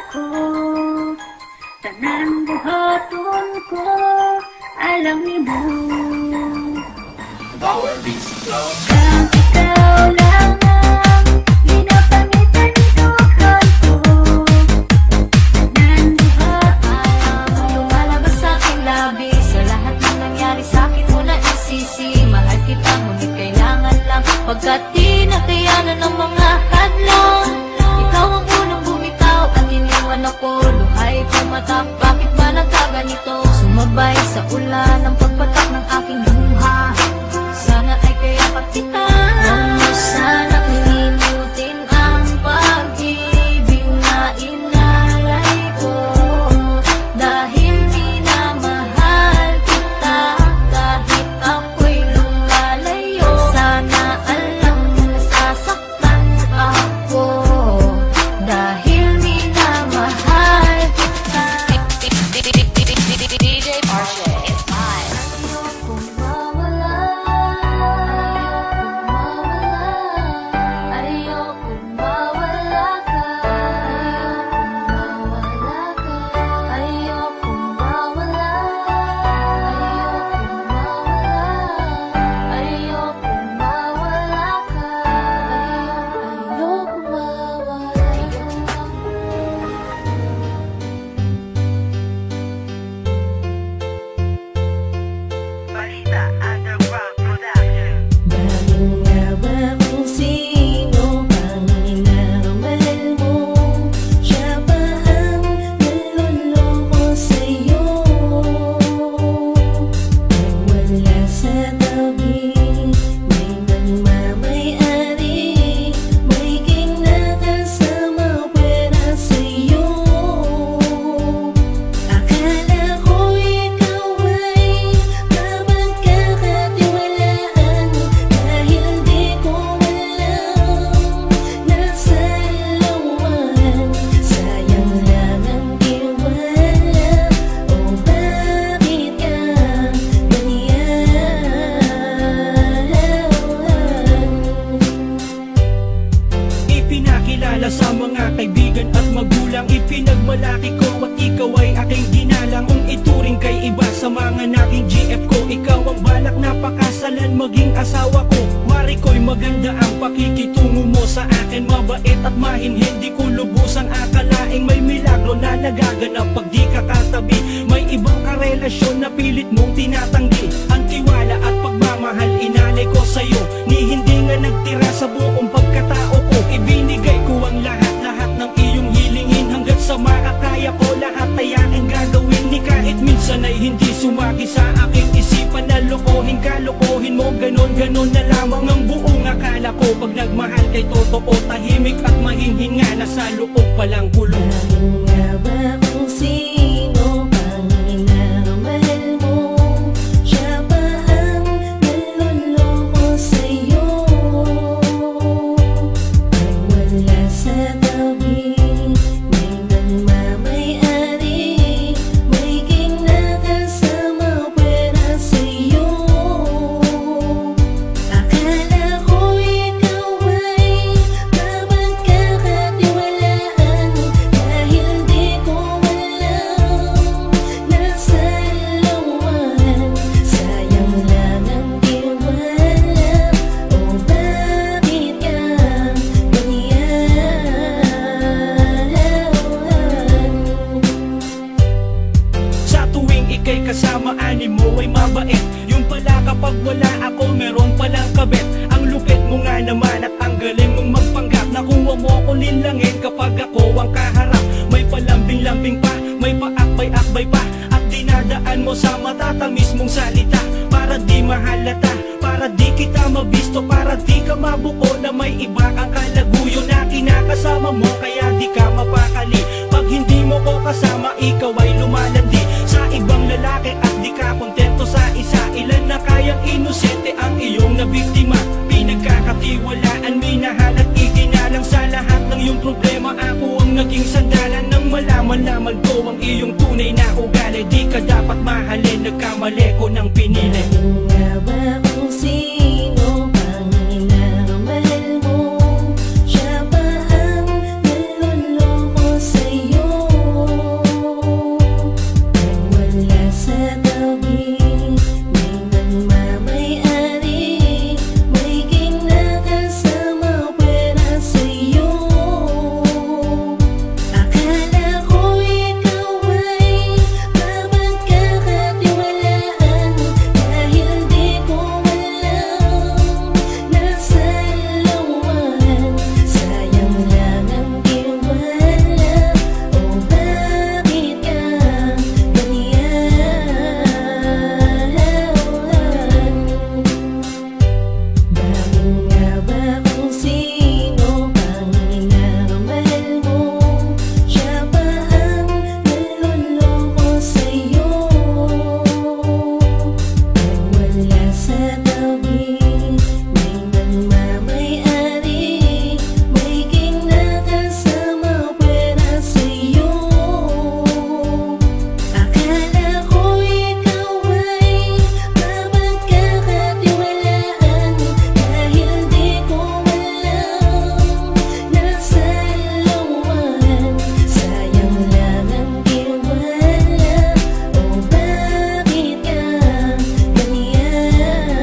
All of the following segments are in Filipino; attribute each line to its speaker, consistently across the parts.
Speaker 1: ko. Tanan buhaton ko, alam mo.
Speaker 2: Power Beats Club.
Speaker 1: Kang ikaw lang ang ginapangitan dukan ko. Tanan buhaton,
Speaker 3: lumalabas sa aking labi. Sa lahat ng nangyari sa akin mo na isisi. Mahal kita ngunit kailangan lang, pagkat di nakayanan ng mga hadlang. Ikaw ang unang bumitaw at iniwan ako. Luhay pumatak, bakit ba nagkaganito? Sumabay sa ulan ang pagpatak ng aking luha. Sana ay kaya pa kita. Huwag mo sanang lilimutin ang pag-ibig na inalay ko. Dahil minamahal kita kahit ako'y lumalayo. Sana alam mo nasasaktan ako dahil minamahal kita. DJ Marshall is live. Ayokong mawala, ayokong mawala ka, ayokong mawala, ayokong mawala ka, ayokong
Speaker 4: Balita Underground Production.
Speaker 5: Bakit nga ba kung sino ang inaamal mo? Siya ba ang naloloko sa'yo? Nang wala sa tabi, may nagmamay-ari, may kinakasama pera sa'yo. Akala ko ikaw ay mapagkakatiwalaan, dahil di ko alam nasa looban. Sayang lang ang tiwala, o bakit ka ganyan?
Speaker 6: Ipinakilala sa mga kaibigan at magulang, ipinagmalaki ko at ikaw ay aking ginalang. Kung ituring kay iba sa mga naging GF ko, ikaw ang balak na pakasalan maging asawa ko. Wari ko'y maganda ang pakikitungo mo sa akin, mabait at mahinhin. Di ko lubusang akalaing may milagro na nagaganap pag di ka katabi. May ibang karelasyon na pilit mong tinatanggi. Ang tiwala at pagmamahal inalay ko sa'yo, ni hindi nga nagtira sa buong pagkatao ko. Ibinigay ko ang lahat-lahat ng iyong hilingin, hanggat sa makakaya ko lahat ay aking gagawin. Ni kahit minsan ay hindi sumagi sa aking isipan na lokohin ka, lokohin mo, ganon-ganon na lamang ang buong akala ko. Pag nagmahal kay totoo, tahimik at mahinghinga, nasa loob palang kulong.
Speaker 5: Bakit nga ba kung sino ang inaamal mo? Siya ba ang naloloko sa'yo? Pag wala sa tabi, may nagmamay-ari, may kinakasama pera sa'yo. Akala ko ikaw ay mapagkakatiwalaan, dahil di ko alam nasa looban. Sayang lang ang tiwala, o bakit ka ganyan?
Speaker 6: Sa tuwing ika'y kasama, ani mo ay mabait. Yung pala kapag wala ako, meron palang kabit. Ang lupit mo nga naman at ang galing mong magpanggap. Nakuha mo ko linlangin kapag ako ang kaharap. May palambing-lambing pa, may paakbay-akbay pa, at dinadaan mo sa matatamis mong salita. Para di mahalata, para di kita mabisto, para di ka mabuko na may iba kang kalaguyo na kinakasama mo, kaya di ka mapakali. Pag hindi mo ko kasama, ikaw ay lumalandi sa ibang lalaki at di ka kontento sa isa. Ilan na kayang inosente ang iyong nabiktima. Pinagkakatiwalaan, minahal at iginalang sa lahat ng iyong problema. Ako ang naging sandalan ng malaman-laman ko ang iyong tunay na ugali. Di ka dapat mahalin, nagkamali ko ng pinili.
Speaker 5: Bakit nga ba kung sino ang inaamal mo? Siya ba ang naloloko sa'yo? tabi, may nagmamayari, may kinakasama pera sa'yo. Akala ko ikaw ay mapagkakatiwalaan, dahil di ko alam nasa lawan. Sayang lang ang tiwala, o bakit ka ganyan? Bakit nga ba kung sino pang minamahal mo, siya pa ang naloloko sa'yo? Pag wala sa tabi, may nagmamayari, may kinakasama pera sa'yo. Akala ko ikaw ay mapagkakatiwalaan, dahil di ko alam nasa lawan. Sayang lang ang tiwala, o bakit ka ganyan?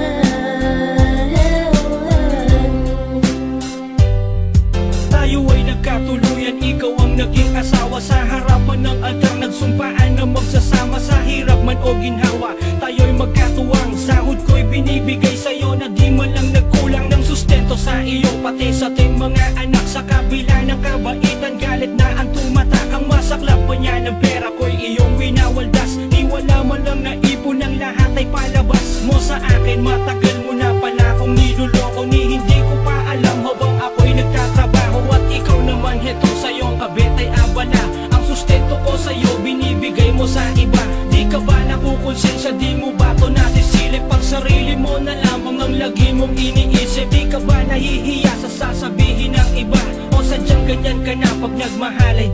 Speaker 6: Tayo ay nagkatuluyan, ikaw ang naging asawa. Sa harapan ng altar nagsumpaan na magsasama. Sa hirap man o ginhawa, tayo'y magkatuwang. Sahod ko'y binibigay sa'yo na di man lang nagkulang ng sustento sa iyo, pati sa ating mga anak. Sa kabila ng kabaitan, galit na ang tumatak. Ang masaklap pa niya ng pera ko'y iyong winawaldas. Di wala man lang naipon, ang lahat ay palabas mo sa akin. Matagal mo na pala akong niloloko, ni hindi ko pa alam habang ako'y nagtatrabaho. At ikaw naman heto sa iyong kabit ay abala. Ang sustento ko sa'yo binibigay mo sa iba. Di ka ba nakukonsensya, di mo ba to nasisilip? Pang sarili mo na lamang ang lagi mong iniisip. Di ka ba nahihiya sa sasabihin ng iba? O sadyang ganyan ka na pag nagmahal ay